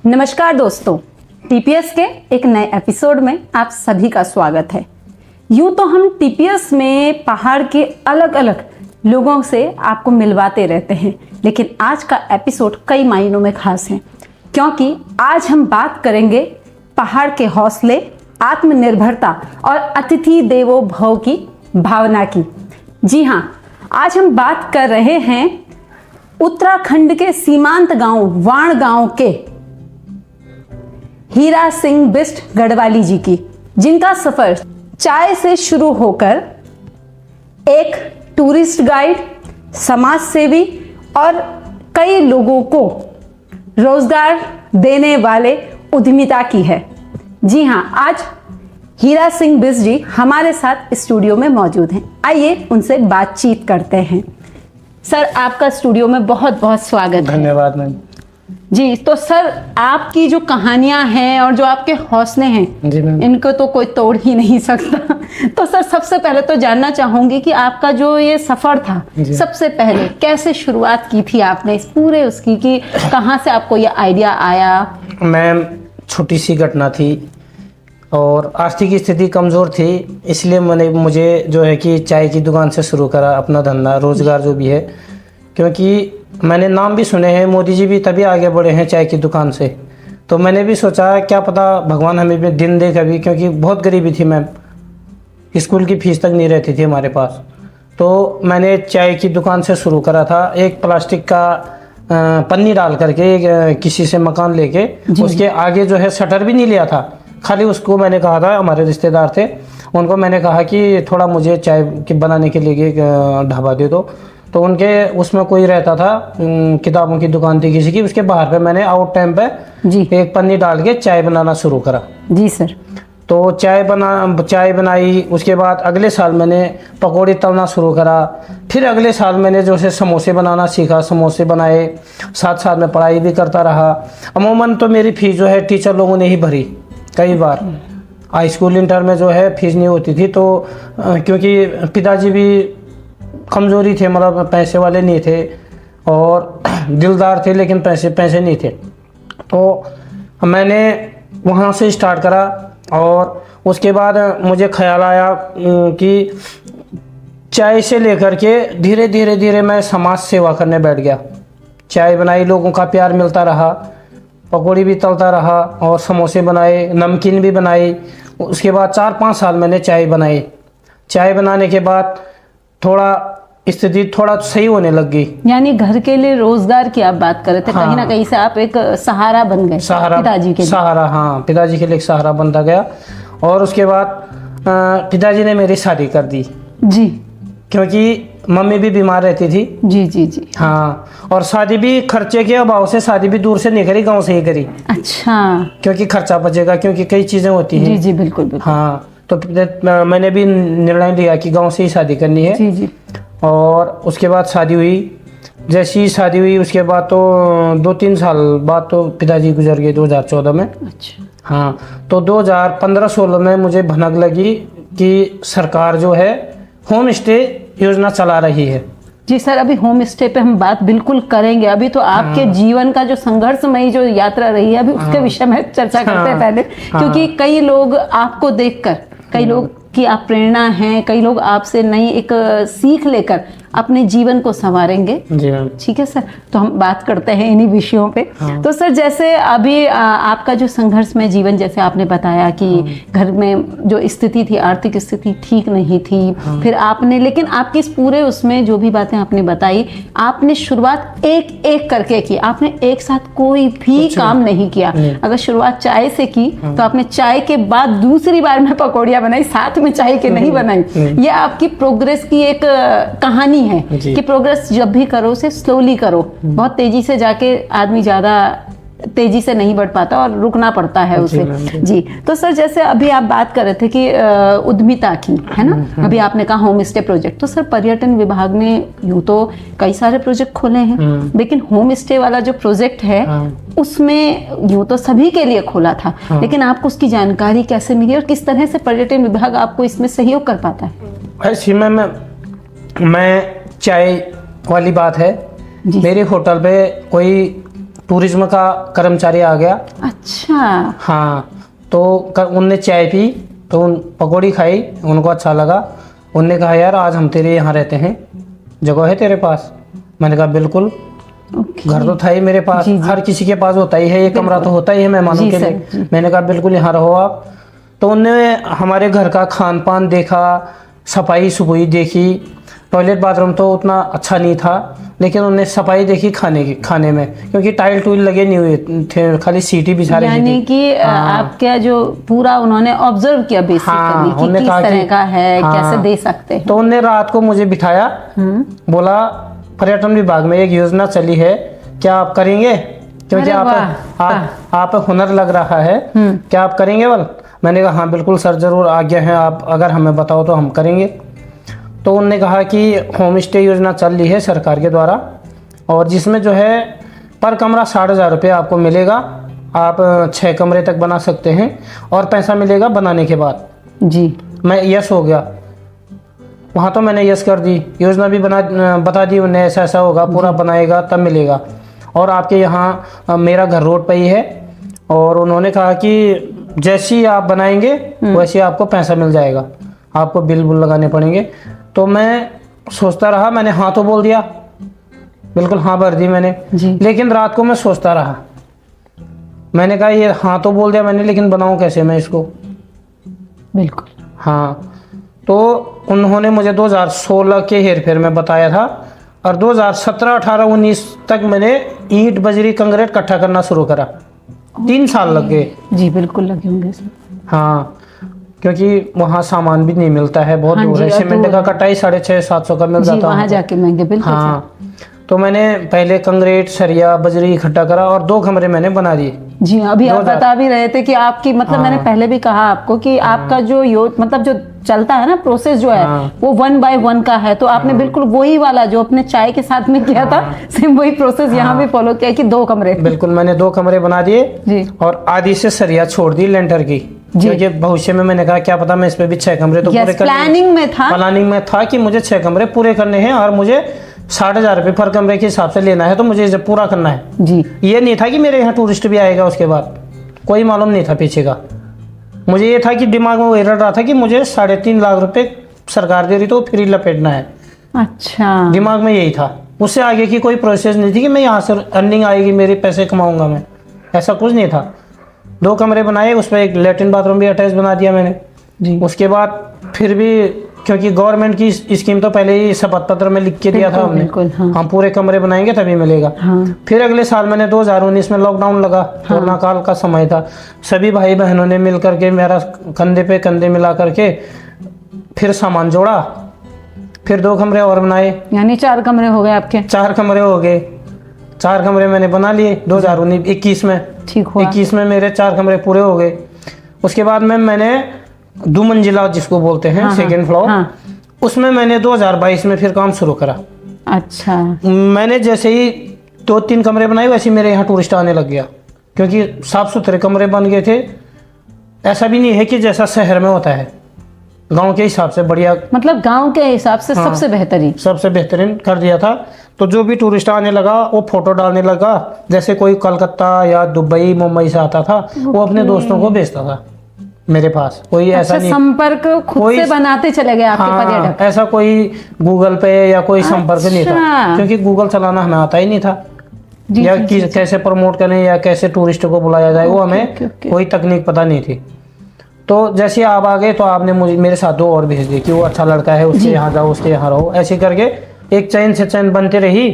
नमस्कार दोस्तों, टीपीएस के एक नए एपिसोड में आप सभी का स्वागत है। यूं तो हम टीपीएस में पहाड़ के अलग अलग लोगों से आपको मिलवाते रहते हैं, लेकिन आज का एपिसोड कई मायनों में खास है, क्योंकि आज हम बात करेंगे पहाड़ के हौसले, आत्मनिर्भरता और अतिथि देवो भव की भावना की। जी हाँ, आज हम बात कर रहे हैं उत्तराखंड के सीमांत गांव वाण गांव के हीरा सिंह बिष्ट गढ़वाली जी की, जिनका सफर चाय से शुरू होकर एक टूरिस्ट गाइड, समाज सेवी और कई लोगों को रोजगार देने वाले उद्यमिता की है। जी हाँ, आज हीरा सिंह बिष्ट जी हमारे साथ स्टूडियो में मौजूद हैं। आइए उनसे बातचीत करते हैं। सर, आपका स्टूडियो में बहुत बहुत स्वागत है। धन्यवाद मैम। जी, तो सर, आपकी जो कहानियां हैं और जो आपके हौसले हैं, जी मैम, इनको तो कोई तोड़ ही नहीं सकता। तो सर, सबसे पहले तो जानना चाहूंगी कि आपका जो ये सफर था, सबसे पहले कैसे शुरुआत की थी आपने इस पूरे उसकी, कि कहाँ से आपको ये आइडिया आया? मैम छोटी सी घटना थी और आर्थिक स्थिति कमज़ोर थी, इसलिए मुझे जो है कि चाय की दुकान से शुरू करा अपना धंधा, रोज़गार जो भी है। क्योंकि मैंने नाम भी सुने हैं, मोदी जी भी तभी आगे बढ़े हैं चाय की दुकान से। तो मैंने भी सोचा क्या पता भगवान हमें भी दिन दे कभी, क्योंकि बहुत गरीबी थी मैम, स्कूल की फीस तक नहीं रहती थी हमारे पास। तो मैंने चाय की दुकान से शुरू करा था, एक प्लास्टिक का पन्नी डाल करके किसी से मकान लेके, उसके आगे जो है शटर भी नहीं लिया था, खाली उसको मैंने कहा था, हमारे रिश्तेदार थे, उनको मैंने कहा कि थोड़ा मुझे चाय की बनाने के लिए ढाबा दे दो। तो उनके उसमें कोई रहता था, किताबों की दुकान थी किसी की, उसके बाहर पे मैंने आउट टाइम पे जी एक पन्नी डाल के चाय बनाना शुरू करा। जी सर। तो चाय बनाई, उसके बाद अगले साल मैंने पकौड़ी तलना शुरू करा। फिर अगले साल मैंने जो है समोसे बनाना सीखा, समोसे बनाए, साथ साथ में पढ़ाई भी करता रहा। अमूमन तो मेरी फीस जो है टीचर लोगों ने ही भरी कई बार। हाई स्कूल इंटर में जो है फीस नहीं होती थी, तो क्योंकि पिताजी भी कमज़ोरी थे, मतलब पैसे वाले नहीं थे, और दिलदार थे लेकिन पैसे नहीं थे। तो मैंने वहाँ से स्टार्ट करा और उसके बाद मुझे ख्याल आया कि चाय से लेकर के धीरे धीरे मैं समाज सेवा करने बैठ गया। चाय बनाई, लोगों का प्यार मिलता रहा, पकौड़ी भी तलता रहा और समोसे बनाए, नमकीन भी बनाई। उसके बाद 4-5 साल मैंने चाय बनाई। चाय बनाने के बाद थोड़ा स्थिति थोड़ा सही होने लग गई। यानी घर के लिए रोजगार की आप बात कर रहे थे। हाँ, कहीं ना कहीं से आप एक सहारा बन गए, पिताजी के लिए। सहारा, हाँ, पिताजी के लिए एक सहारा बनता गया। और उसके बाद पिताजी ने मेरी शादी कर दी जी, क्योंकि मम्मी भी बीमार रहती थी। जी जी जी। हाँ, और शादी भी खर्चे के अभाव से शादी भी दूर से नहीं करी, गांव से ही करी। अच्छा, क्योंकि खर्चा बचेगा, क्योंकि कई चीजें होती हैं। जी जी, बिल्कुल बिल्कुल। हाँ, तो मैंने भी निर्णय लिया कि गांव से ही शादी करनी है। जी जी। और उसके बाद शादी हुई। जैसी ही शादी हुई उसके बाद तो 2-3 साल बाद तो पिताजी गुजर गए 2014 में। अच्छा। हाँ, तो 2015-16 में मुझे भनक लगी कि सरकार जो है होम स्टे योजना चला रही है। जी सर, अभी होम स्टे पे हम बात बिल्कुल करेंगे। अभी तो आपके जीवन का जो संघर्षमयी जो यात्रा रही है, अभी उसके विषय में चर्चा करते हैं पहले, क्योंकि कई लोग आपको देखकर, कई लोग की आप प्रेरणा हैं, कई लोग आपसे नई एक सीख लेकर अपने जीवन को संवारेंगे। जी मैम। ठीक है सर, तो हम बात करते हैं इन्हीं विषयों पे। तो सर, जैसे अभी आपका जो संघर्षमय जीवन, जैसे आपने बताया कि घर में जो स्थिति थी, आर्थिक स्थिति ठीक नहीं थी, फिर आपने, लेकिन आपकी इस पूरे उसमें जो भी बातें आपने बताई, आपने शुरुआत एक एक करके की। आपने एक साथ कोई भी काम नहीं किया। अगर शुरुआत चाय से की, तो आपने चाय के बाद दूसरी बार में पकौड़ियाँ बनाई, साथ में चाय के नहीं बनाई। ये आपकी प्रोग्रेस की एक कहानी है कि प्रोग्रेस जब भी करो उसे स्लोली करो। बहुत तेजी से जाके आदमी ज्यादा तेजी से नहीं बढ़ पाता और रुकना पड़ता है उसे। जी, तो सर, जैसे अभी आप बात कर रहे थे कि उद्यमिता की, है ना, अभी आपने कहा होम स्टे प्रोजेक्ट। तो सर, पर्यटन विभाग ने यूं तो कई सारे प्रोजेक्ट खोले हैं, लेकिन होम स्टे वाला जो प्रोजेक्ट है उसमें यूं तो सभी के लिए खोला था, लेकिन आपको उसकी जानकारी कैसे मिली और किस तरह से पर्यटन विभाग आपको इसमें सहयोग कर पाता है? ऐसी मैं चाय वाली बात है, मेरे होटल पे कोई टूरिज्म का कर्मचारी आ गया। अच्छा। हाँ, तो उनने चाय पी, तो उन पकौड़ी खाई, उनको अच्छा लगा। उनने कहा यार आज हम तेरे यहाँ रहते हैं, जगह है तेरे पास? मैंने कहा बिल्कुल। ओके। घर तो था ही मेरे पास, जी, जी। हर किसी के पास होता ही है, ये कमरा तो होता ही है मेहमानों जी के सर, लिए। जी। मैंने कहा बिल्कुल यहाँ रहो आप। तो उनने हमारे घर का खान पान देखा, सफाई सुफाई देखी। टॉयलेट बाथरूम तो उतना अच्छा नहीं था, लेकिन उन्होंने सफाई देखी खाने में, क्योंकि टाइल टूल लगे नहीं हुए थे, खाली सीटी बिछा रही यानी थी। कि आपका जो पूरा उन्होंने ऑब्जर्व किया बेसिकली कि उन्होंने किस कहा तरह कि का है, हाँ, कैसे दे सकते हैं। तो उनने रात को मुझे बिठाया, बोला पर्यटन विभाग में एक योजना चली है, क्या आप करेंगे? क्योंकि अरे आप हुनर लग रहा है, क्या आप करेंगे? बोल, मैंने कहा हाँ बिल्कुल सर, जरूर आज्ञा है, आप अगर हमें बताओ तो हम करेंगे। तो उन्होंने कहा कि होम स्टे योजना चल रही है सरकार के द्वारा, और जिसमें जो है पर कमरा 60,000 रुपये आपको मिलेगा। आप 6 कमरे तक बना सकते हैं, और पैसा मिलेगा बनाने के बाद। जी। मैं यस हो गया वहाँ, तो मैंने यस कर दी। योजना भी बता दी उन्हें, ऐसा ऐसा होगा, पूरा बनाएगा तब मिलेगा। और आपके यहाँ मेरा घर रोड पे ही है, और उन्होंने कहा कि जैसे ही आप बनाएंगे वैसे ही आपको पैसा मिल जाएगा, आपको बिल बुल लगाने पड़ेंगे। तो मैं सोचता रहा, मैंने हाँ तो बोल दिया, बिल्कुल हाँ भर दी मैंने। लेकिन रात को मैं सोचता रहा, मैंने कहा ये हाँ तो बोल दिया मैंने, लेकिन बनाऊं कैसे मैं इसको? बिल्कुल। हाँ, तो उन्होंने मुझे 2016 के हेर फेर में बताया था, और 2017, 18, 19 तक मैंने ईंट बजरी कंक्रीट इकट्ठा करना शुरू करा। 3 साल लग गए। जी बिल्कुल लगे होंगे सर। हाँ, क्योंकि वहाँ सामान भी नहीं मिलता है, बहुत हाँ दूर है। सीमेंट का कट्टा ही 650-700 का मिल जाता है वहाँ जाके महंगे। बिल्कुल। हाँ, तो मैंने पहले कंक्रीट सरिया बजरी इकट्ठा करा, और 2 कमरे मैंने बना दिए। जी अभी आप बता भी रहे थे कि आपकी मतलब मैंने पहले भी कहा आपको कि आपका जो मतलब जो चलता है ना प्रोसेस जो है वो 1 by 1 का है। तो आपने बिल्कुल वही वाला जो अपने चाय के साथ में किया था, सेम वही प्रोसेस यहाँ भी फॉलो किया कि 2 कमरे। बिल्कुल, मैंने 2 कमरे बना दिए जी। और आधी से सरिया छोड़ दी लेंटर की, क्योंकि भविष्य में मैंने कहा क्या पता मैं इस पे भी 6 कमरे तो पूरे करने। प्लानिंग में था कि मुझे 6 कमरे पूरे करने हैं, और मुझे 60,000 रुपये पर कमरे के हिसाब से लेना है, तो मुझे इसे पूरा करना है। जी। ये नहीं था कि मेरे यहाँ टूरिस्ट भी आएगा उसके बाद, कोई मालूम नहीं था पीछे का। मुझे ये था कि दिमाग में वही रट रहा था कि मुझे 3.5 लाख रुपए सरकार दे रही तो फ्री लपेटना है। अच्छा। दिमाग में यही था, उससे आगे की कोई प्रोसेस नहीं थी कि मैं यहाँ से अर्निंग आएगी मेरे पैसे कमाऊंगा मैं, ऐसा कुछ नहीं था। 2 कमरे बनाए, उस पर एक लेटरिन बाथरूम भी अटैच बना दिया मैंने जी। उसके बाद फिर भी क्योंकि गवर्नमेंट की स्कीम तो पहले ही शपथ पत्र में लिख के दिया था हमने, हाँ। हम पूरे कमरे बनाएंगे तभी मिलेगा। हाँ। फिर अगले साल मैंने 2019 में लॉकडाउन लगा, कोरोना काल का समय था, सभी भाई बहनों ने मिल करके मेरा कंधे पे कंधे मिला करके फिर सामान जोड़ा, फिर 2 कमरे और बनाए, यानी 4 कमरे हो गए आपके। 4 कमरे हो गए। 4 कमरे मैंने बना लिए 2021 में। ठीक हुआ। 21 में मेरे 4 कमरे पूरे हो गए। उसके बाद में मैंने 2 मंजिला जिसको बोलते हैं, सेकेंड फ्लोर, उसमें मैंने 2022 में फिर काम शुरू करा। अच्छा। मैंने जैसे ही 2-3 कमरे बनाए वैसे मेरे यहाँ टूरिस्ट आने लग गया, क्योंकि साफ सुथरे कमरे बन गए थे। ऐसा भी नहीं है कि जैसा शहर में होता है, गांव के हिसाब से बढ़िया, मतलब गांव के हिसाब से सबसे बेहतरीन कर दिया था। तो जो भी टूरिस्ट आने लगा वो फोटो डालने लगा, जैसे कोई कलकत्ता या दुबई मुंबई से आता था वो अपने दोस्तों को भेजता था मेरे पास। कोई ऐसा नहीं, संपर्क खुद से बनाते चले गए आपके पर्यटक। ऐसा कोई गूगल पे या कोई संपर्क नहीं था, क्योंकि गूगल चलाना हमें आता ही नहीं था, या कैसे प्रमोट करें या कैसे टूरिस्ट को बुलाया जाए, वो हमें कोई तकनीक पता नहीं थी। तो जैसे आप आ गए तो आपने मुझे मेरे साथ 2 और भेज दिए कि वो अच्छा लड़का है, उसके यहाँ जाओ, उसके यहाँ रहो, ऐसे करके एक चैन से चैन बनते रही।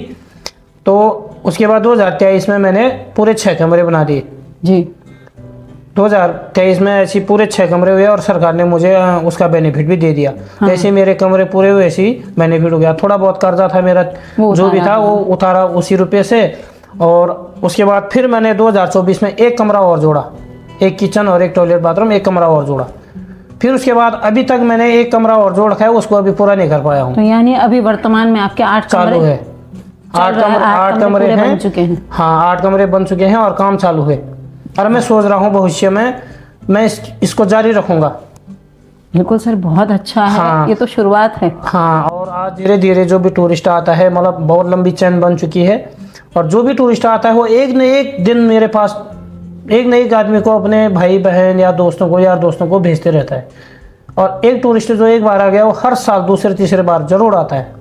तो उसके बाद 2023 में मैंने पूरे 6 कमरे बना दिए जी। 2023 में ऐसे पूरे 6 कमरे हुए, और सरकार ने मुझे उसका बेनिफिट भी दे दिया। जैसे मेरे कमरे पूरे हुए ऐसे ही बेनिफिट हो गया। थोड़ा बहुत कर्जा था मेरा, जो भी था वो उतारा उसी रुपये से। और उसके बाद फिर मैंने 2024 में 1 कमरा और जोड़ा, 1 किचन और 1 टॉयलेट बाथरूम, 1 कमरा और जोड़ा। फिर उसके बाद अभी तक मैंने 1 कमरा और जोड़ रखा है, उसको अभी पूरा नहीं कर पाया हूँ। तो यानी अभी वर्तमान में आपके 8 चालू है, 8 कमरे बन चुके हैं। हाँ, 8 कमरे बन चुके हैं और काम चालू है। और मैं सोच रहा हूँ भविष्य में मैं इसको जारी रखूंगा। बिल्कुल सर, बहुत अच्छा है। हाँ, ये तो शुरुआत है। हाँ, और आज धीरे धीरे जो भी टूरिस्ट आता है, मतलब बहुत लंबी चैन बन चुकी है, और जो भी टूरिस्ट आता है वो एक न एक दिन मेरे पास एक न एक आदमी को, अपने भाई बहन या दोस्तों को, यार दोस्तों को भेजते रहता है। और एक टूरिस्ट जो एक बार आ गया वो हर साल दूसरे तीसरे बार जरूर आता है।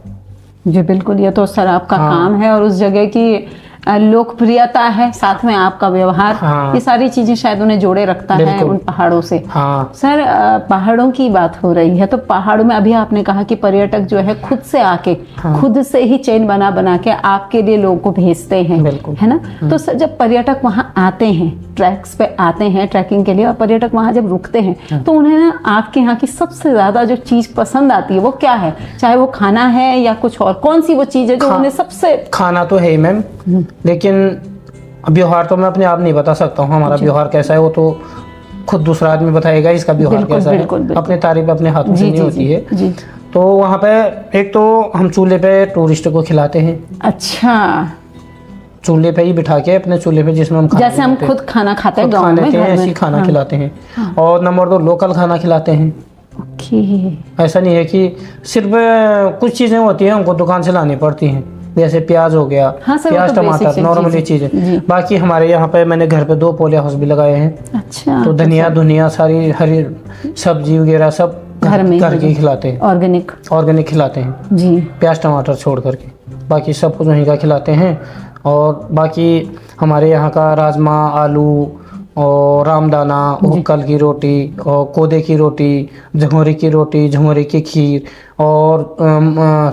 जी बिल्कुल, ये तो सर आपका हाँ। काम है और उस जगह की लोकप्रियता है, साथ में आपका व्यवहार, हाँ। ये सारी चीजें शायद उन्हें जोड़े रखता है बिल्कुल। उन पहाड़ों से। हाँ सर पहाड़ों की बात हो रही है तो पहाड़ों में अभी आपने कहा कि पर्यटक जो है खुद से आके खुद से ही चेन बना बना के आपके लिए लोगों को भेजते हैं, बिल्कुल। है ना। तो सर जब पर्यटक वहाँ आते हैं, ट्रैक्स पे आते हैं ट्रैकिंग के लिए, और पर्यटक वहाँ जब रुकते हैं तो उन्हें ना आपके यहाँ की सबसे ज्यादा जो चीज पसंद आती है वो क्या है? चाहे वो खाना है या कुछ और, कौन सी वो चीज है जो उन्हें सबसे? खाना तो है ही मैम, लेकिन व्यवहार तो मैं अपने आप नहीं बता सकता हूँ। हमारा व्यवहार कैसा है वो तो खुद दूसरा आदमी बताएगा इसका व्यवहार बिल्कुल, कैसा बिल्कुल, है। बिल्कुल। अपनी तारीफ अपने हाथों से जी नहीं जी होती जी है। जी। तो वहाँ पे एक तो हम चूल्हे पे टूरिस्ट को खिलाते हैं, अच्छा, चूल्हे पे ही बिठा के अपने चूल्हे पे, जिसमें हम खाना जैसे हम बनाते हैं, खुद खाना खाते हैं खुद गाँव खा में, लेते हैं, घर ऐसे ही में। खाना हाँ। खिलाते हैं। और नंबर 2 लोकल खाना खिलाते हैं। ओके। ऐसा नहीं है कि सिर्फ कुछ चीज़ें होती हैं हमको दुकान से लानी पड़ती हैं, जैसे प्याज हो गया, हाँ सर, वो प्याज तो basic टमाटर है, नॉर्मली जी, जी, चीज़ें। जी। बाकी हमारे यहाँ पे मैंने घर पे 2 पोले हाउस भी लगाए हैं। अच्छा, तो धनिया धुनिया सारी हरी सब्जी वगैरह सब घर में घर की खिलाते हैं, ऑर्गेनिक खिलाते हैं जी। प्याज टमाटर छोड़ करके, बाकी सब कुछ वहीं का खिलाते हैं। और बाकी हमारे यहाँ का राजमा, आलू और रामदाना, उपकल की रोटी और कोदे की रोटी, झंगोरी की रोटी, झंगोरी की खीर और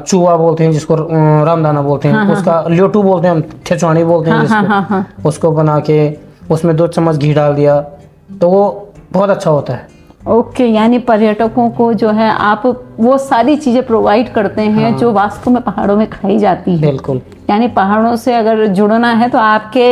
चूआ बोलते हैं जिसको, रामदाना बोलते हैं, उसका ल्योटू बोलते हैं, हम ठेचवानी बोलते हैं जिसको, उसको बना के उसमें 2 चम्मच घी डाल दिया तो वो बहुत अच्छा होता है। ओके, यानी पर्यटकों को जो है आप वो सारी चीजें प्रोवाइड करते हैं जो वास्तव में पहाड़ों में खाई जाती है। बिल्कुल। यानी पहाड़ों से अगर जुड़ना है तो आपके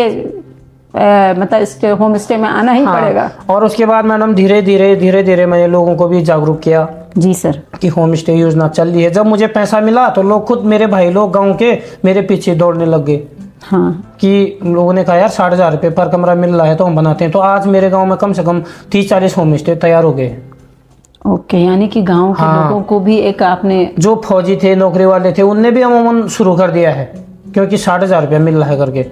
मतलब होम स्टे में आना ही पड़ेगा। और उसके बाद मैडम धीरे धीरे मैंने लोगों को भी जागरूक किया जी सर, कि होम स्टे योजना चल रही है। जब मुझे पैसा मिला तो लोग खुद, मेरे भाई लोग गांव के मेरे पीछे दौड़ने लग गए। हाँ, कि लोगों ने कहा यार 60,000 रुपये पर कमरा मिल रहा है तो हम बनाते हैं। तो आज मेरे गांव में कम से कम 30-40 होम स्टे तैयार हो गए। ओके, यानी कि गांव के लोगों को भी एक आपने, जो फौजी थे, नौकरी वाले थे, उनने भी अमूमन शुरू कर दिया है क्योंकि 60,000 रुपया मिल रहा है करके।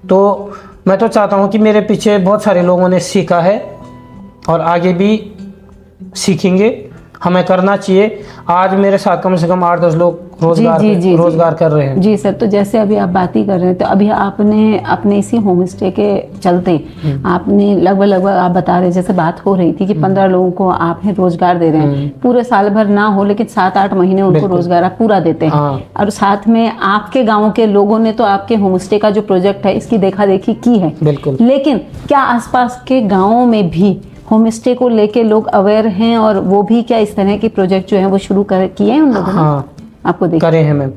तो मैं तो चाहता हूँ कि मेरे पीछे बहुत सारे लोगों ने सीखा है और आगे भी सीखेंगे, हमें करना चाहिए। आज मेरे साथ कम से कम 8-10 लोग रोजगार कर रहे हैं। जी सर, तो जैसे अभी आप बात ही कर रहे हैं तो अभी आपने अपने इसी होम स्टे के चलते आपने लगभग आप बता रहे, जैसे बात हो रही थी कि 15 लोगों को आपने रोजगार दे रहे हैं। पूरे साल भर ना हो लेकिन 7-8 महीने उनको रोजगार आप पूरा देते हैं। हाँ। और साथ में आपके गाँव के लोगों ने तो आपके होम स्टे का जो प्रोजेक्ट है इसकी देखा देखी की है। बिल्कुल। लेकिन क्या आसपास के गाँवों में भी होम स्टे को लेके लोग अवेयर हैं और वो भी क्या इस तरह के प्रोजेक्ट जो हैं वो शुरू किए हैं उन लोगों ने? हाँ, आपको देख करे हैं मैम।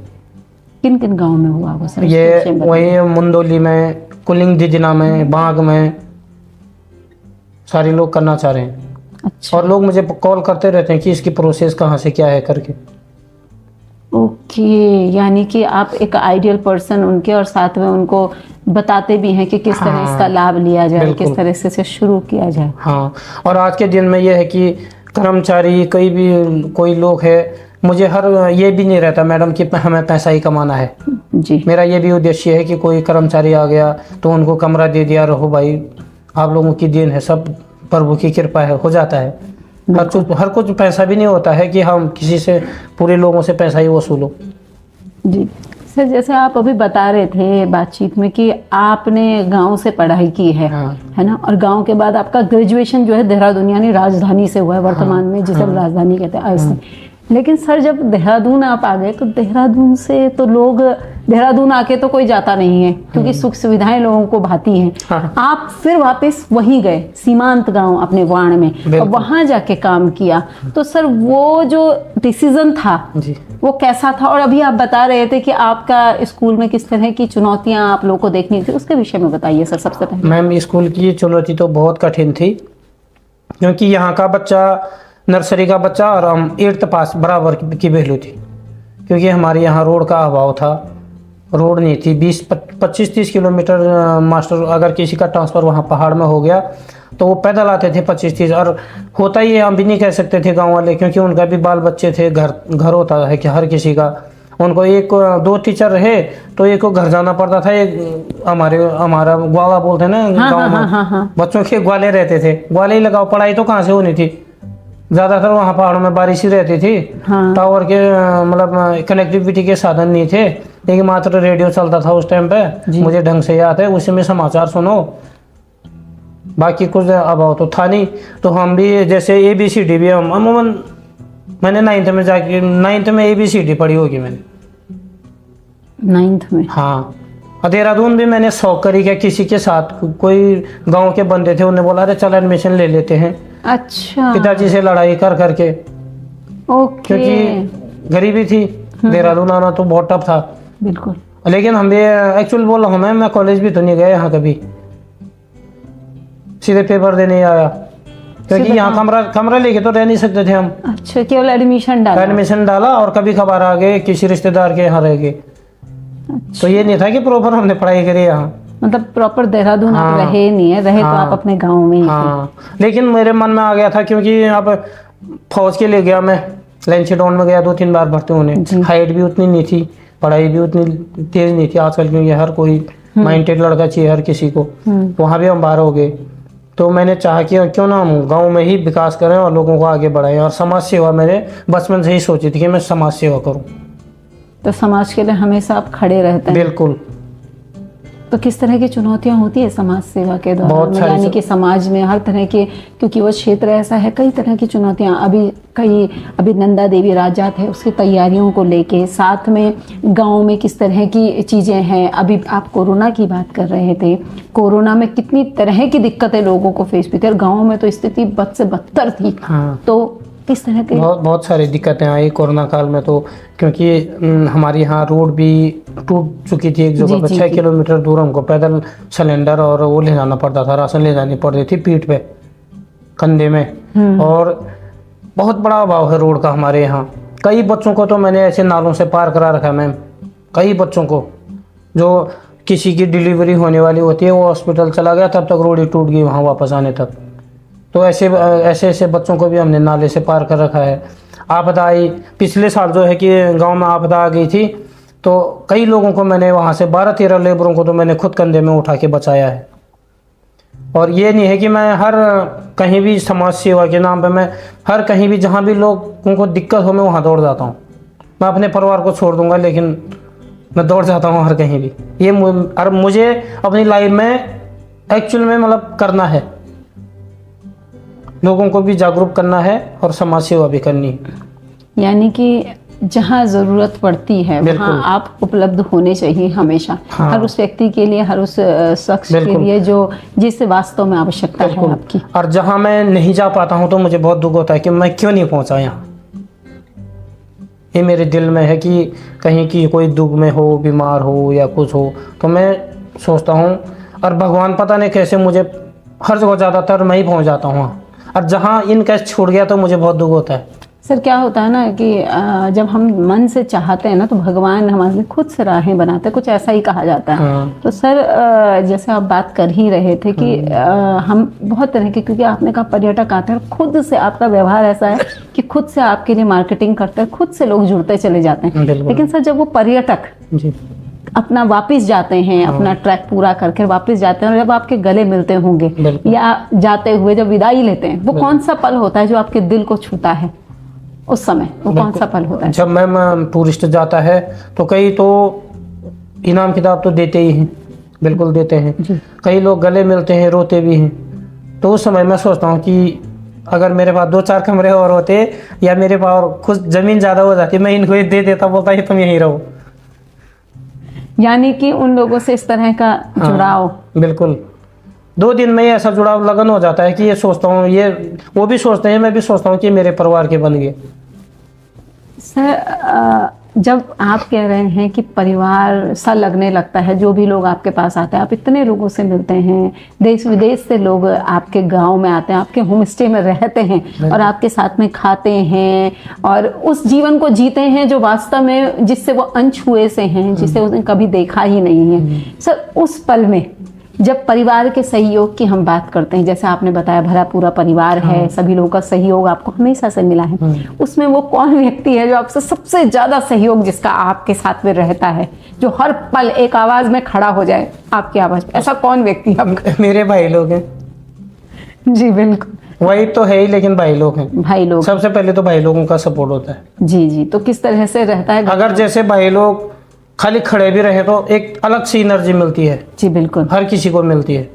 किन किन गाँव में हुआ वो सर? ये वही मुंदोली में, कुलिंग दिजना में, बाग में सारे लोग करना चाह रहे हैं। अच्छा, और लोग मुझे कॉल करते रहते हैं कि इसकी प्रोसेस कहाँ से क्या है करके। ओके, यानी कि आप एक आइडियल पर्सन उनके और साथ में उनको बताते भी हैं कि किस तरह इसका लाभ लिया जाए, किस तरह से इसे शुरू किया जाए। हाँ, और आज के दिन में ये है कि कर्मचारी कोई लोग है, मुझे ये भी नहीं रहता मैडम कि हमें पैसा ही कमाना है जी। मेरा ये भी उद्देश्य है कि कोई कर्मचारी आ गया तो उनको कमरा दे दिया, रहो भाई, आप लोगों की देन है, सब प्रभु की कृपा है, हो जाता है। हर कुछ पैसा भी नहीं होता है कि हम किसी से, पूरे लोगों से पैसा ही वसूलो। जी सर, जैसे आप अभी बता रहे थे बातचीत में कि आपने गांव से पढ़ाई की है, है ना, और गांव के बाद आपका ग्रेजुएशन जो है देहरादून यानी राजधानी से हुआ है वर्तमान में, जिसे हम राजधानी कहते हैं। लेकिन सर जब देहरादून आप आ गए तो देहरादून से तो लोग, देहरादून आके तो कोई जाता नहीं है क्योंकि सुख सुविधाएं लोगों को भाती हैं। आप फिर वापस वहीं गए सीमांत गांव अपने वाण में और वहां जाके काम किया। तो सर वो जो डिसीजन था जी, वो कैसा था? और अभी आप बता रहे थे कि आपका स्कूल में किस तरह की चुनौतियां आप लोगों को देखनी थी, उसके विषय में बताइए सर सबसे पहले। मैम, स्कूल की चुनौती तो बहुत कठिन थी क्योंकि यहाँ का बच्चा, नर्सरी का बच्चा और हम 8th पास बराबर की वैल्यू थी क्योंकि हमारे यहाँ रोड का अभाव था, रोड नहीं थी। 25-30 किलोमीटर मास्टर अगर किसी का ट्रांसफ़र वहाँ पहाड़ में हो गया तो वो पैदल आते थे 25-30, और होता ही हम भी नहीं कह सकते थे गांव वाले क्योंकि उनका भी बाल बच्चे थे, घर होता है कि हर किसी का, उनको एक दो टीचर रहे तो एक को घर जाना पड़ता था, एक हमारा ग्वाला बोलते हैं ना गाँव में, बच्चों के ग्वाले रहते थे, ग्वाले ही लगाओ, पढ़ाई तो कहाँ से होनी थी, ज़्यादातर वहाँ पहाड़ों में बारिश ही रहती थी। टावर के मतलब कनेक्टिविटी के साधन नहीं थे, लेकिन मात्र रेडियो चलता था उस टाइम पे, मुझे ढंग से याद है, उसी में समाचार सुनो, बाकी कुछ अभाव तो था नहीं। तो हम भी जैसे ABCD भी हम अमूमन मैंने 9th में जाके 9th में ABCD पढ़ी होगी मैंने, 9th में। हाँ, देहरादून भी मैंने शौक करी क्या, किसी के साथ कोई गांव के बंदे थे, उन्हें बोला अरे चल एडमिशन ले लेते हैं। अच्छा। पिताजी से लड़ाई कर करके, ओके। क्योंकि गरीबी थी, देहरादून आना तो बहुत टफ था। बिल्कुल। लेकिन हम भी एक्चुअल बोल रहा हूँ मैं कॉलेज भी तो नहीं गया यहाँ कभी, सीधे पेपर देने आया, क्योंकि यहाँ कमरा लेके तो रह नहीं सकते थे हम। अच्छा, केवल एडमिशन डाला और कभी कभार आ गए किसी रिश्तेदार के यहाँ रह गए। अच्छा। तो ये नहीं था कि प्रॉपर हमने पढ़ाई करी यहाँ, मतलब प्रॉपर देहरादून आप रहे नहीं है, रहे तो आप अपने गांव में ही थे। लेकिन मेरे मन में आ गया था, क्योंकि अब फौज के लिए गया मैं, लैंसीडाउन में गया 2-3 बार भर्ती होने, हाइट भी उतनी नहीं थी, पढ़ाई भी उतनी तेज नहीं थी आजकल, क्योंकि हर कोई माइंडेड लड़का चाहिए हर किसी को, तो वहाँ भी हम बाहर हो गए। तो मैंने चाहा कि क्यों ना हम गाँव में ही विकास करें और लोगों को आगे बढ़ाएं, और समाज सेवा मैंने बचपन से ही सोची थी कि मैं समाज सेवा करूँ। तो समाज के लिए हमेशा आप खड़े रहते हैं। बिल्कुल। तो किस तरह की चुनौतियां होती है समाज सेवा के दौरान, यानी कि समाज में हर तरह के, क्योंकि वो क्षेत्र ऐसा है, कई तरह की चुनौतियां, अभी नंदा देवी राजात है उसकी तैयारियों को लेके, साथ में गांव में किस तरह की चीजें हैं। अभी आप कोरोना की बात कर रहे थे, कोरोना में कितनी तरह की दिक्कतें लोगों को फेस हुई थी, और गाँव में तो स्थिति बद से बदतर थी। तो किस तरह के बहुत सारी दिक्कतें आई कोरोना काल में, तो क्योंकि हमारे यहाँ रोड भी टूट चुकी थी, एक जगह पर 6 किलोमीटर दूर हमको पैदल सिलेंडर और वो ले जाना पड़ता था, राशन ले जानी पड़ती थी पीठ पे, कंधे में, और बहुत बड़ा अभाव है रोड का हमारे यहाँ। कई बच्चों को तो मैंने ऐसे नालों से पार करा रखा है मैम, कई बच्चों को, जो किसी की डिलीवरी होने वाली होती है, वो हॉस्पिटल चला गया तब तक रोड ही टूट गई वहाँ वापस आने तक। तो ऐसे बच्चों को भी हमने नाले से पार कर रखा है। आपदा आई पिछले साल, जो है कि गांव में आपदा आ गई थी, तो कई लोगों को मैंने वहाँ से 12-13 लेबरों को तो मैंने खुद कंधे में उठा के बचाया है। और ये नहीं है कि मैं हर कहीं भी समाज सेवा के नाम पे मैं हर कहीं भी जहाँ भी लोगों को दिक्कत हो मैं वहाँ दौड़ जाता हूँ। मैं अपने परिवार को छोड़ दूंगा, लेकिन मैं दौड़ जाता हूँ हर कहीं भी। ये और मुझे अपनी लाइफ में एक्चुअल में मतलब करना है, लोगों को भी जागरूक करना है और समाज सेवा भी करनी है। यानी कि जहाँ ज़रूरत पड़ती है वहाँ आप उपलब्ध होने चाहिए हमेशा। हर उस व्यक्ति के लिए, हर उस शख्स के लिए जो जिस वास्तव में आवश्यकता है आपकी। और जहाँ मैं नहीं जा पाता हूँ तो मुझे बहुत दुख होता है कि मैं क्यों नहीं पहुँचा यहाँ। ये मेरे दिल में है कि कहीं की कोई दुख में हो, बीमार हो या कुछ हो, तो मैं सोचता हूँ, और भगवान पता नहीं कैसे मुझे हर जगह ज़्यादातर मैं ही पहुँच जाता हूँ, और जहाँ इनका छूट गया तो मुझे बहुत दुख होता है। सर क्या होता है ना कि जब हम मन से चाहते हैं ना तो भगवान हमारे लिए खुद से राहें बनाते हैं, कुछ ऐसा ही कहा जाता है। तो सर जैसे आप बात कर ही रहे थे कि हम बहुत तरह के, क्योंकि आपने कहा पर्यटक आते हैं, खुद से आपका व्यवहार ऐसा है कि खुद से आपके लिए मार्केटिंग करते हैं, खुद से लोग जुड़ते चले जाते हैं। लेकिन सर जब वो पर्यटक अपना वापस जाते हैं, अपना ट्रैक पूरा करके वापस जाते हैं, और जब आपके गले मिलते होंगे या जाते हुए जब विदाई लेते हैं, वो कौन सा पल होता है जो आपके दिल को छूता है उस समय? वो कौन सा पल होता है? जब मैम टूरिस्ट जाता है तो कई तो इनाम किताब तो देते ही हैं, बिल्कुल देते हैं, कई लोग गले मिलते हैं, रोते भी हैं। तो उस समय मैं सोचता हूँ कि अगर मेरे पास 2-4 कमरे और होते या मेरे पास कुछ ज़मीन ज़्यादा हो जाती, मैं इनको दे देता, बोलता है तुम यहीं रहो। यानी कि उन लोगों से इस तरह का जुड़ाव, बिल्कुल 2 दिन में ही ऐसा जुड़ाव लगन हो जाता है कि ये सोचता हूँ, ये वो भी सोचते हैं, मैं भी सोचता हूँ कि मेरे परिवार के बन गए। सर जब आप कह रहे हैं कि परिवार सा लगने लगता है, जो भी लोग आपके पास आते हैं, आप इतने लोगों से मिलते हैं, देश विदेश से लोग आपके गांव में आते हैं, आपके होम स्टे में रहते हैं और आपके साथ में खाते हैं और उस जीवन को जीते हैं जो वास्तव में जिससे वो अनछुए से हैं, जिसे उसने कभी देखा ही नहीं है। सर उस पल में जब परिवार के सहयोग की हम बात करते हैं, जैसे आपने बताया भरा पूरा परिवार है, सभी लोगों का सहयोग आपको हमेशा से मिला है, उसमें वो कौन व्यक्ति है जो आपसे सबसे ज्यादा सहयोग जिसका आपके साथ में रहता है, जो हर पल एक आवाज में खड़ा हो जाए आपकी आवाज पे, ऐसा कौन व्यक्ति है? मेरे भाई लोग हैं जी बिल्कुल, वही तो है ही, लेकिन भाई लोग हैं। भाई लोग, सबसे पहले तो भाई लोगों का सपोर्ट होता है। जी जी। तो किस तरह से रहता है? अगर जैसे भाई लोग खाली खड़े भी रहे तो एक अलग सी एनर्जी मिलती है, जी बिल्कुल, हर किसी को मिलती है।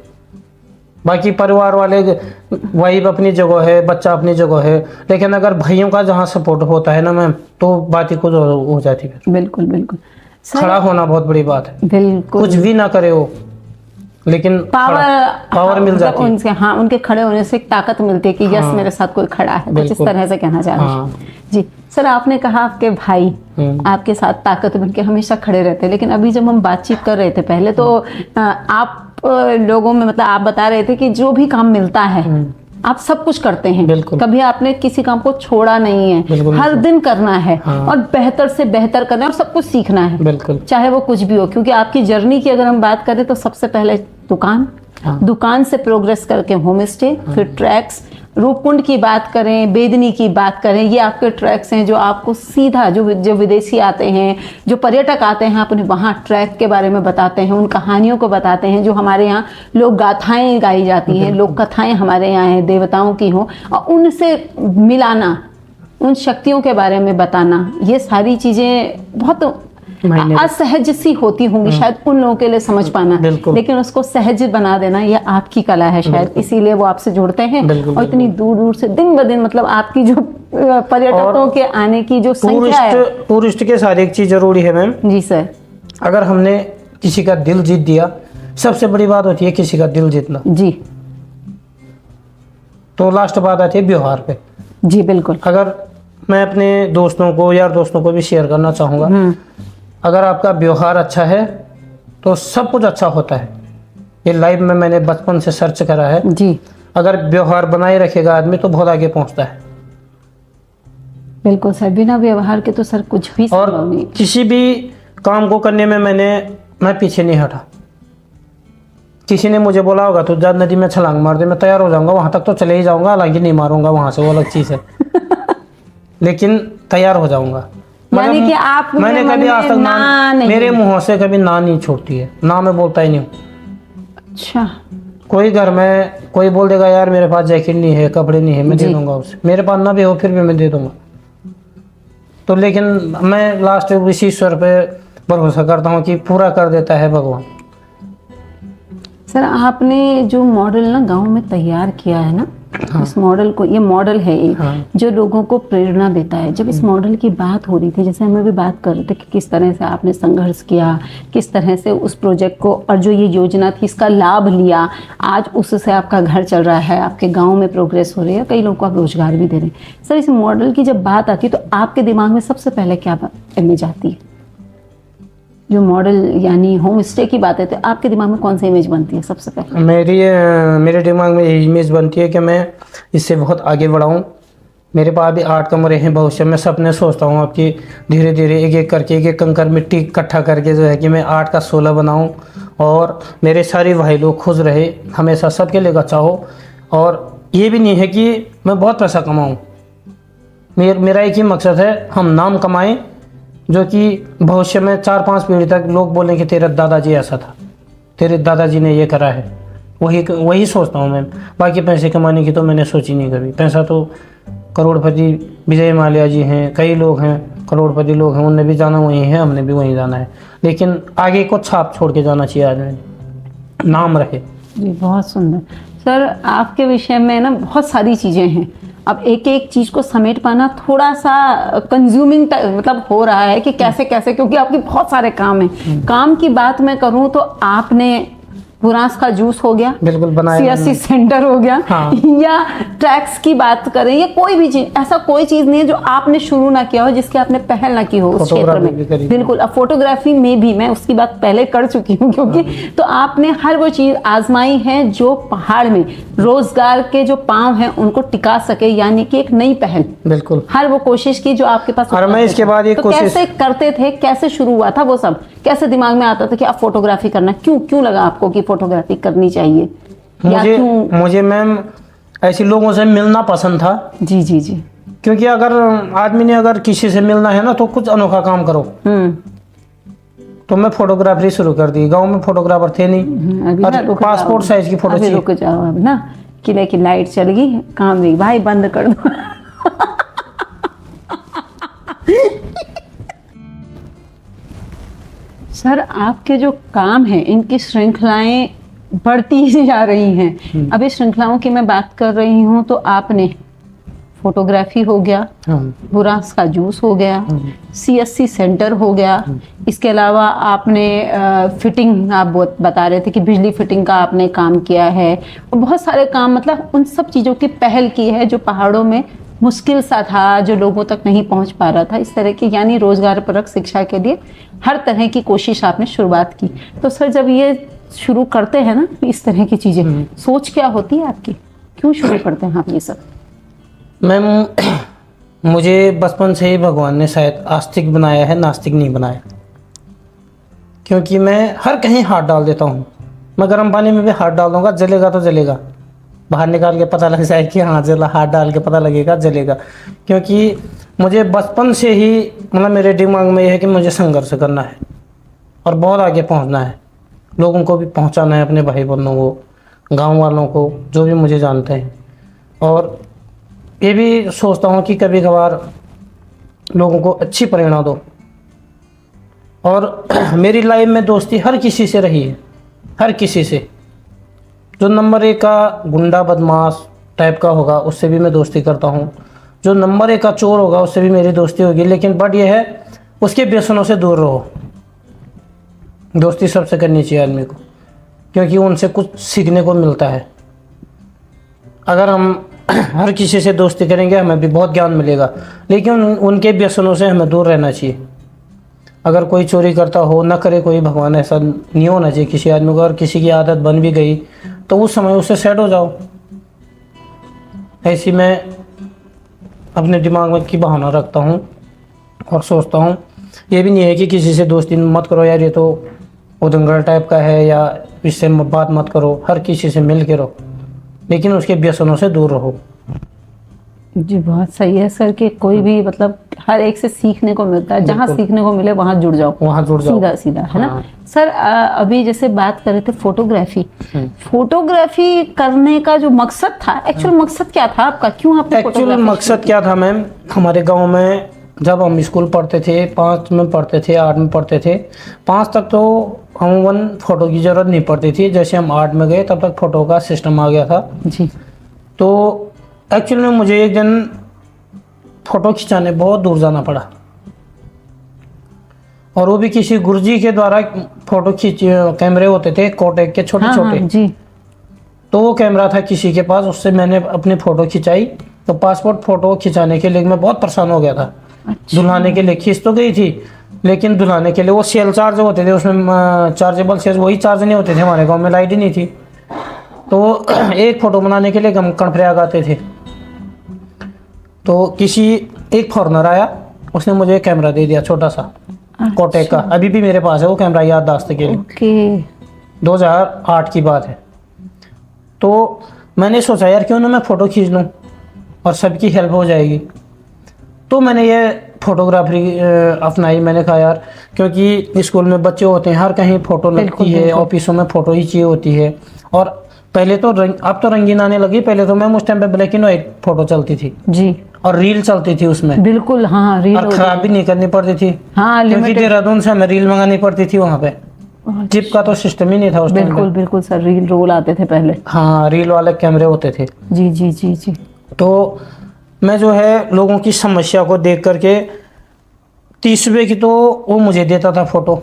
बाकी परिवार वाले वही अपनी जगह है, बच्चा अपनी जगह है, लेकिन अगर भाइयों का जहाँ सपोर्ट होता है ना मैम, तो बात ही कुछ हो जाती है। बिल्कुल बिल्कुल सर, खड़ा होना बहुत बड़ी बात है। बिल्कुल, कुछ भी ना करे वो, लेकिन पावर मिल जाती है उनसे। हाँ, उनके खड़े होने से एक ताकत मिलती है कि यस मेरे साथ कोई खड़ा है, तो जिस तरह से कहना चाह रहे हैं। जी सर, आपने कहा आपके भाई आपके साथ ताकत बन के हमेशा खड़े रहते हैं, लेकिन अभी जब हम बातचीत कर रहे थे पहले, तो आप लोगों में मतलब आप बता रहे थे कि जो भी काम मिलता है आप सब कुछ करते हैं, कभी आपने किसी काम को छोड़ा नहीं है, हर दिन करना है और बेहतर से बेहतर करना है और सब कुछ सीखना है, बिल्कुल, चाहे वो कुछ भी हो। क्योंकि आपकी जर्नी की अगर हम बात करें तो सबसे पहले दुकान, दुकान से प्रोग्रेस करके होम स्टे, फिर ट्रैक्स, रूपकुंड की बात करें, बेदनी की बात करें, ये आपके ट्रैक्स हैं जो आपको सीधा जो विदेशी आते हैं, जो पर्यटक आते हैं, आप उन्हें वहाँ ट्रैक के बारे में बताते हैं, उन कहानियों को बताते हैं जो हमारे यहाँ लोक गाथाएं गाई जाती हैं, लोक कथाएं हमारे यहाँ हैं देवताओं की हों, और उनसे मिलाना, उन शक्तियों के बारे में बताना, ये सारी चीज़ें बहुत असहज सी होती होंगी शायद उन लोगों के लिए समझ पाना, लेकिन उसको सहज बना देना ये आपकी कला है शायद, इसीलिए वो आपसे जुड़ते हैं। और इतनी दूर दूर से दिन ब दिन मतलब आपकी जो पर्यटकों के आने की जो संख्या है, टूरिस्ट के साथ एक चीज जरूरी है मैम। जी सर, अगर हमने किसी का दिल जीत दिया, सबसे बड़ी बात होती है किसी का दिल जीतना। जी, तो लास्ट बात आती है व्यवहार पे। जी बिल्कुल, अगर मैं अपने दोस्तों को, यार दोस्तों को भी शेयर करना चाहूँगा, अगर आपका व्यवहार अच्छा है तो सब कुछ अच्छा होता है। ये लाइफ में मैंने बचपन से सर्च करा है जी। अगर व्यवहार बनाए रखेगा आदमी तो बहुत आगे पहुंचता है। बिल्कुल सर, बिना व्यवहार के तो सर कुछ भी संभव नहीं। किसी भी काम को करने में मैं पीछे नहीं हटा। किसी ने मुझे बोला होगा तो जा नदी में छलांग मार दे, मैं तैयार हो जाऊंगा, वहां तक तो चले ही जाऊंगा, हालांकि नहीं मारूंगा वहां से, वो अलग चीज है लेकिन तैयार हो जाऊंगा। यानी कि आप मैंने कभी आज तक मेरे मुंह से कभी ना नहीं छोड़ती है, ना मैं बोलता ही नहीं हूँ। अच्छा, कोई घर में कोई बोल देगा यार मेरे पास जैकेट नहीं है, कपड़े नहीं है, मैं दे दूंगा उसे, मेरे पास ना भी हो फिर भी मैं दे दूंगा। तो लेकिन मैं लास्ट इसी ईश्वर पे भरोसा करता हूँ कि पूरा कर देता है भगवान। सर, आपने जो मॉडल ना गांव में तैयार किया है ना, इस मॉडल को, ये मॉडल है एक जो लोगों को प्रेरणा देता है। जब इस मॉडल की बात हो रही थी, जैसे हमें भी बात कर रहे थे कि किस तरह से आपने संघर्ष किया, किस तरह से उस प्रोजेक्ट को और जो ये योजना थी इसका लाभ लिया, आज उससे आपका घर चल रहा है, आपके गांव में प्रोग्रेस हो रही है, कई लोगों को आप रोजगार भी दे रहे हैं। सर, इस मॉडल की जब बात आती है तो आपके दिमाग में सबसे पहले क्या इमेज आती है? जो मॉडल यानी होम स्टे की बात है तो आपके दिमाग में कौन सी इमेज बनती है सबसे पहले? मेरे दिमाग में यही इमेज बनती है कि मैं इससे बहुत आगे बढ़ाऊं। मेरे पास भी 8 कमरे हैं, भविष्य में सपने सोचता हूं आपकी, धीरे धीरे एक एक करके, एक एक कंकर मिट्टी इकट्ठा करके जो है कि मैं 8 का 16 बनाऊं और मेरे सारे भाई लोग खुश रहे, हमेशा सबके लिए अच्छा हो। और ये भी नहीं है कि मैं बहुत पैसा कमाऊँ, मेरा एक ही मकसद है, हम नाम कमाएँ जो कि भविष्य में 4-5 पीढ़ी तक लोग बोलें कि तेरा दादाजी ऐसा था, तेरे दादाजी ने ये करा है। वही सोचता हूँ मैं। बाकी पैसे कमाने की तो मैंने सोची नहीं कभी। पैसा तो करोड़पति विजय माल्या जी हैं, कई लोग हैं करोड़पति लोग हैं, उनने भी जाना वहीं है, हमने भी वहीं जाना है, लेकिन आगे को छाप छोड़ के जाना चाहिए आदमी, नाम रहे। जी, बहुत सुंदर सर। आपके विषय में ना बहुत सारी चीज़ें हैं, अब एक एक चीज को समेट पाना थोड़ा सा कंज्यूमिंग मतलब हो रहा है कि कैसे कैसे, क्योंकि आपके बहुत सारे काम हैं। काम की बात मैं करूं तो आपने बुरांस का जूस हो गया, बिल्कुल बनाया, सीएससी सेंटर हो गया, या टैक्स की बात करें, या कोई भी चीज, ऐसा कोई चीज नहीं है जो आपने शुरू ना किया हो, जिसकी आपने पहल ना की हो उस क्षेत्र में। बिल्कुल, अब फोटोग्राफी में भी मैं उसकी बात पहले कर चुकी हूँ, क्योंकि तो आपने हर वो चीज आजमाई है जो पहाड़ में रोजगार के जो पांव हैं उनको टिका सके, यानी कि एक नई पहल। बिल्कुल, हर वो कोशिश की जो आपके पास। और मैं इसके बाद कैसे करते थे, कैसे शुरू हुआ था वो सब, कैसे दिमाग में आता था कि आप फोटोग्राफी करना, क्यों क्यों लगा आपको कि फोटोग्राफी करनी चाहिए, या मुझे क्यों? मुझे मैम ऐसे लोगों से मिलना पसंद था। जी जी जी। क्योंकि अगर आदमी ने अगर किसी से मिलना है ना तो कुछ अनोखा काम करो। तो मैं फोटोग्राफी शुरू कर दी। गांव में फोटोग्राफर थे नहीं, अभी ना और रुक पासपोर्ट जाओ, साइज की फोटो अभी चाहिए। रुक जाओ अब ना, किले की लाइट चल गई, काम नहीं भाई, बंद कर दो। सर आपके जो काम है इनकी श्रृंखलाएं बढ़ती ही जा रही हैं। अभी श्रृंखलाओं की मैं बात कर रही हूँ तो आपने फोटोग्राफी हो गया, बुरास का जूस हो गया, CSC सेंटर हो गया, इसके अलावा आपने फिटिंग, आप बता रहे थे कि बिजली फिटिंग का आपने काम किया है, और बहुत सारे काम, मतलब उन सब चीज़ों की पहल की है जो पहाड़ों में मुश्किल सा था, जो लोगों तक नहीं पहुंच पा रहा था, इस तरह की, यानी रोजगार परक शिक्षा के लिए हर तरह की कोशिश आपने शुरुआत की। तो सर जब ये शुरू करते हैं ना इस तरह की चीज़ें, सोच क्या होती है आपकी, क्यों शुरू करते हैं आप ये सब? मैम मुझे बचपन से ही भगवान ने शायद आस्तिक बनाया है, नास्तिक नहीं बनाया। क्योंकि मैं हर कहीं हाथ डाल देता हूँ। मैं गर्म पानी में भी हाथ डाल दूंगा, जलेगा तो जलेगा, बाहर निकाल के पता लग जाए कि हाँ जला, हाथ डाल के पता लगेगा जलेगा। क्योंकि मुझे बचपन से ही, मतलब मेरे दिमाग में यह है कि मुझे संघर्ष करना है और बहुत आगे पहुँचना है, लोगों को भी पहुँचाना है, अपने भाई बहनों को, गाँव वालों को, जो भी मुझे जानते हैं। और ये भी सोचता हूँ कि कभी कभार लोगों को अच्छी प्रेरणा दो। और मेरी लाइफ में दोस्ती हर किसी से रही है, हर किसी से। जो नंबर 1 का गुंडा बदमाश टाइप का होगा उससे भी मैं दोस्ती करता हूँ, जो नंबर 1 का चोर होगा उससे भी मेरी दोस्ती होगी। लेकिन बट ये है, उसके व्यसनों से दूर रहो। दोस्ती सबसे करनी चाहिए आदमी को, क्योंकि उनसे कुछ सीखने को मिलता है। अगर हम हर किसी से दोस्ती करेंगे हमें भी बहुत ज्ञान मिलेगा, लेकिन उनके व्यसनों से हमें दूर रहना चाहिए। अगर कोई चोरी करता हो, ना करे कोई, भगवान ऐसा नहीं होना चाहिए किसी आदमी को। अगर किसी की आदत बन भी गई तो उस समय उससे सेट हो जाओ। ऐसी मैं अपने दिमाग में की बहाना रखता हूँ और सोचता हूँ। ये भी नहीं है कि किसी से दोस्ती मत करो यार, ये तो उदंगल टाइप का है, या इससे बात मत करो। हर किसी से मिल के रहो, लेकिन उसके व्यसनों से दूर रहो। जी बहुत सही है सर, कि कोई भी, मतलब हर एक से सीखने को मिलता है, जहाँ सीखने को मिले वहाँ जुड़ जाओ, वहाँ जुड़ जाओ, सीधा सीधा, है ना। हाँ। सर अभी जैसे बात कर रहे थे फोटोग्राफी, फोटोग्राफी करने का जो मकसद था, एक्चुअल मकसद क्या था आपका, क्यों आपने एक्चुअल फोटोग्राफी मकसद क्या था मैम, हमारे गांव में जब हम स्कूल पढ़ते थे, 5 में पढ़ते थे, 8 में पढ़ते थे, 5 तक तो अमूमन फ़ोटो की ज़रूरत नहीं पड़ती थी। जैसे हम 8 में गए तब तक फ़ोटो का सिस्टम आ गया था जी। तो एक्चुअल में मुझे एक दिन फ़ोटो खिंचाने बहुत दूर जाना पड़ा, और वो भी किसी गुरुजी के द्वारा। फ़ोटो खींच, कैमरे होते थे कोटेक के छोटे छोटे, हाँ, जी। तो वो कैमरा था किसी के पास, उससे मैंने अपनी फ़ोटो खिंचाई। तो पासपोर्ट फ़ोटो खिंचाने के लिए मैं बहुत परेशान हो गया था। अच्छा। दुल्हाने के लिए खींच तो गई थी, लेकिन दुल्हाने के लिए वो सेल चार्ज होते थे, उसमें चार्जेबल सेल, वही चार्ज नहीं होते थे। हमारे गांव में लाइट ही नहीं थी, तो एक फ़ोटो बनाने के लिए हम कर्णप्रयाग आते थे। तो किसी एक फॉरनर आया, उसने मुझे कैमरा दे दिया छोटा सा, कोटेक का। अभी भी मेरे पास है वो कैमरा, याददाश्त के लिए। ओके। 2008 की बात है। तो मैंने सोचा यार क्यों ना मैं फ़ोटो खींच लूँ और सबकी हेल्प हो जाएगी। तो मैंने ये फोटोग्राफी अपनाई। मैंने कहा यार, क्योंकि स्कूल में बच्चे होते हैं, हर कहीं फ़ोटो लगती है, ऑफिसों में फ़ोटो ही चाहिए होती है। और पहले तो अब तो रंगीन आने लगी, पहले तो मैम उस टाइम पे ब्लैक एंड वाइट फ़ोटो चलती थी जी, और रील चलती थी उसमें। बिल्कुल, हाँ, रील और ख़राब भी नहीं करनी पड़ती थी, हाँ, क्योंकि देहरादून से हमें रील मंगानी पड़ती थी वहाँ पे। चिप का तो सिस्टम ही नहीं था उस टाइम। बिल्कुल बिल्कुल सर, रील रोल आते थे पहले। हाँ, रील वाले कैमरे होते थे। जी जी जी जी। तो मैं जो है लोगों की समस्या को देख करके 30 रुपये की तो वो मुझे देता था फ़ोटो,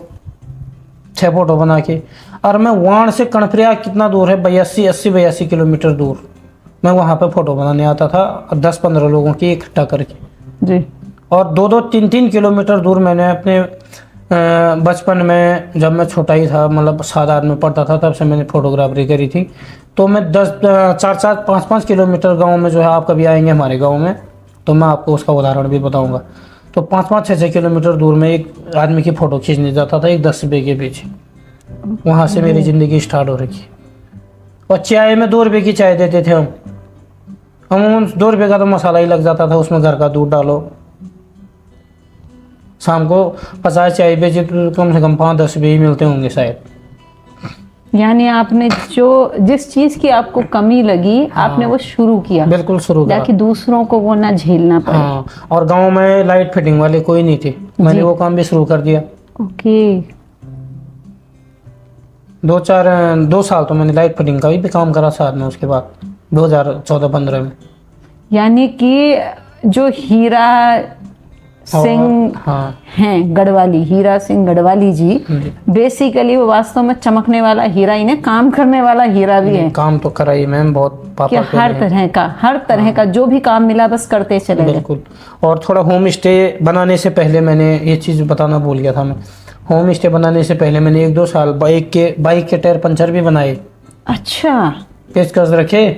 6 फ़ोटो बना के। और मैं वहाँ से कर्णप्रयाग कितना दूर है, 82 किलोमीटर दूर, मैं वहाँ पे फ़ोटो बनाने आता था 10-15 लोगों की इकट्ठा करके जी। और 2-2, 3-3 किलोमीटर दूर मैंने अपने बचपन में, जब मैं छोटा ही था, मतलब 7-8 में पढ़ता था, तब से मैंने फ़ोटोग्राफरी करी थी। तो मैं 4-4, 5-5 किलोमीटर गांव में जो है, आप कभी आएंगे हमारे गांव में तो मैं आपको उसका उदाहरण भी बताऊंगा। तो 5-5, 6-6 किलोमीटर दूर में एक आदमी की फ़ोटो खींचने जाता था, एक 10 रुपये के पीछे। वहाँ से मेरी ज़िंदगी स्टार्ट हो रखी। और चाय में 2 रुपये की चाय देते थे हम 2 रुपये का तो मसाला ही लग जाता था, उसमें घर का दूध डालो। शाम को 50 चाय बेचे तो कम से कम 5-10 रुपये ही मिलते होंगे शायद। यानी आपने जिस चीज की आपको कमी लगी, आपने वो शुरू किया, बिल्कुल शुरू करा। ताकि दूसरों को वो ना झेलना पड़े। हाँ, और गांव में लाइट फिटिंग वाले कोई नहीं थे, मैंने वो काम भी शुरू कर दिया। ओके। 2 साल तो मैंने लाइट फिटिंग का भी काम करा साथ में। उसके बाद 2014-15 में यानी कि जो हीरा सिंह हाँ हैं गढ़वाली, हीरा सिंह गढ़वाली जी, बेसिकली वो वास्तव में चमकने वाला हीरा ही नहीं, काम करने वाला हीरा भी है। काम तो करा ही मैम, बहुत कि पापा हर तरह का जो भी काम मिला बस करते चले गए। बिल्कुल। और थोड़ा होम स्टे बनाने से पहले मैंने ये चीज़ बताना भूल गया था मैं। होम स्टे बनाने से पहले मैंने 1-2 साल बाइक के टायर पंचर भी बनाए। अच्छा। पेचकस रखे,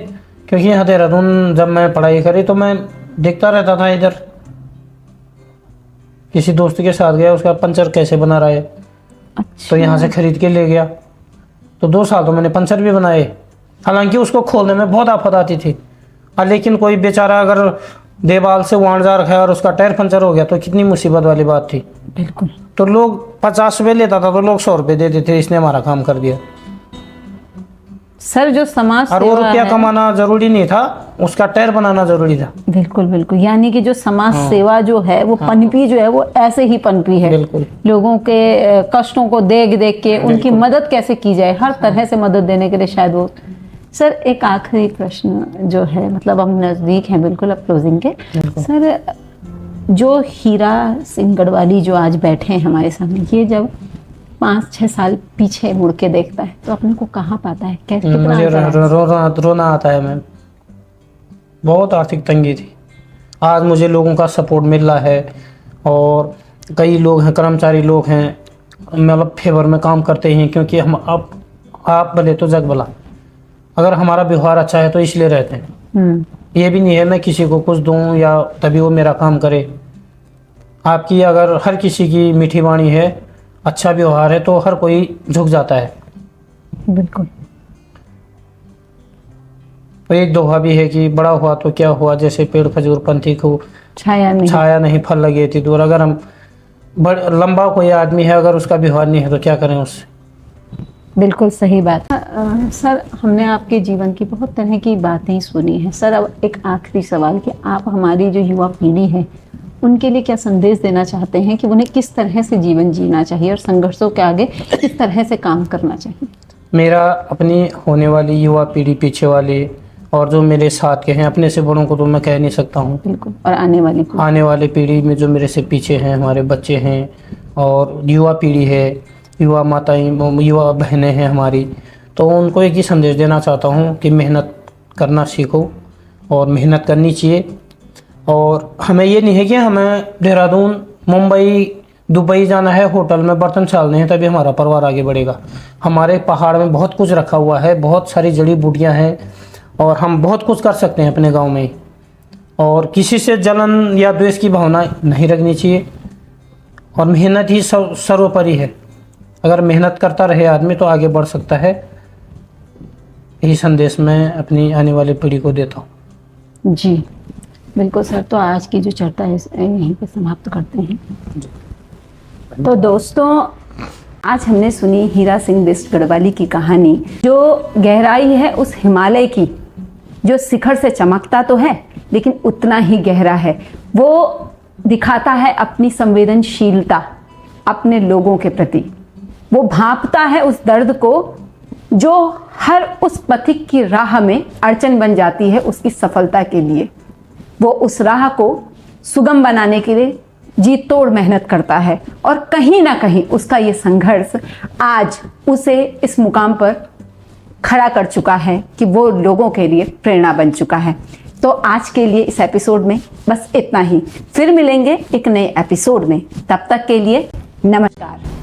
क्योंकि यहाँ देहरादून जब मैं पढ़ाई करी तो मैं देखता रहता था इधर। किसी दोस्त के साथ गया, उसका पंचर कैसे बना रहा है। अच्छा। तो यहाँ से खरीद के ले गया। तो 2 साल तो मैंने पंचर भी बनाए। हालांकि उसको खोलने में बहुत आफत आती थी। लेकिन कोई बेचारा अगर देवाल से वाण जा रखा है और उसका टायर पंचर हो गया तो कितनी मुसीबत वाली बात थी। बिल्कुल। तो लोग 50 रुपये लेता था तो लोग 100 रुपये देते थे, इसने हमारा काम कर दिया। सर जो समाज और वो सेवा रुपया है, कमाना जरूरी नहीं था, उसका टायर बनाना जरूरी था। बिल्कुल बिल्कुल। यानी कि जो समाज सेवा जो है वो पनपी जो है वो ऐसे ही पनपी है। बिल्कुल। लोगों के कष्टों को देख देख के उनकी मदद कैसे की जाए, हर तरह से मदद देने के लिए शायद वो। सर एक आखिरी प्रश्न जो है, मतलब हम नज़दीक हैं बिल्कुल अब क्लोजिंग के। सर जो हीरा सिंह गढ़वाली जो आज बैठे हैं हमारे सामने, ये जब 5-6 साल पीछे मुड़ के देखता है तो अपने को कहाँ पाता है? कैसे? मुझे रोना आता है मैम। बहुत आर्थिक तंगी थी। आज मुझे लोगों का सपोर्ट मिल रहा है और कई लोग हैं, कर्मचारी लोग हैं, मतलब फेवर में काम करते हैं, क्योंकि हम आप भले तो जग भला। अगर हमारा व्यवहार अच्छा है तो इसलिए रहते हैं। ये भी नहीं है मैं किसी को कुछ दूं या तभी वो मेरा काम करे। आपकी अगर हर किसी की मीठी वाणी है, अच्छा व्यवहार है, तो हर कोई झुक जाता है। बिल्कुल। तो एक दोहा भी है कि बड़ा हुआ तो क्या हुआ, जैसे पेड़ खजूर पंथी को छाया नहीं फल लगे थी दूर। अगर हम लंबा कोई आदमी है, अगर उसका व्यवहार नहीं है तो क्या करें उससे। बिल्कुल सही बात। सर हमने आपके जीवन की बहुत तरह की बातें सुनी हैं। सर अब एक आखिरी सवाल कि आप हमारी जो युवा पीढ़ी है उनके लिए क्या संदेश देना चाहते हैं कि उन्हें किस तरह से जीवन जीना चाहिए और संघर्षों के आगे किस तरह से काम करना चाहिए? मेरा अपनी होने वाली युवा पीढ़ी, पीछे वाले और जो मेरे साथ के हैं, अपने से बड़ों को तो मैं कह नहीं सकता हूँ। बिल्कुल। और आने वाली पीढ़ी में जो मेरे से पीछे हैं, हमारे बच्चे हैं और युवा पीढ़ी है, युवा माताएं, युवा बहनें हैं हमारी, तो उनको एक ही संदेश देना चाहता हूँ कि मेहनत करना सीखो और मेहनत करनी चाहिए। और हमें ये नहीं है कि हमें देहरादून, मुंबई, दुबई जाना है, होटल में बर्तन छालने हैं तभी हमारा परिवार आगे बढ़ेगा। हमारे पहाड़ में बहुत कुछ रखा हुआ है, बहुत सारी जड़ी बूटियाँ हैं और हम बहुत कुछ कर सकते हैं अपने गांव में। और किसी से जलन या द्वेष की भावना नहीं रखनी चाहिए और मेहनत ही सर्वोपरि है। अगर मेहनत करता रहे आदमी तो आगे बढ़ सकता है। यही संदेश मैं अपनी आने वाली पीढ़ी को देता हूँ। जी बिल्कुल सर। तो आज की जो चर्चा है यहीं पे समाप्त करते हैं। तो दोस्तों आज हमने सुनी हीरा सिंह बिष्ट गढ़वाली की कहानी। जो गहराई है उस हिमालय की, जो शिखर से चमकता तो है लेकिन उतना ही गहरा है। वो दिखाता है अपनी संवेदनशीलता अपने लोगों के प्रति। वो भांपता है उस दर्द को जो हर उस पथिक की राह में अड़चन बन जाती है उसकी सफलता के लिए। वो उस राह को सुगम बनाने के लिए जी तोड़ मेहनत करता है और कहीं ना कहीं उसका ये संघर्ष आज उसे इस मुकाम पर खड़ा कर चुका है कि वो लोगों के लिए प्रेरणा बन चुका है। तो आज के लिए इस एपिसोड में बस इतना ही। फिर मिलेंगे एक नए एपिसोड में। तब तक के लिए नमस्कार।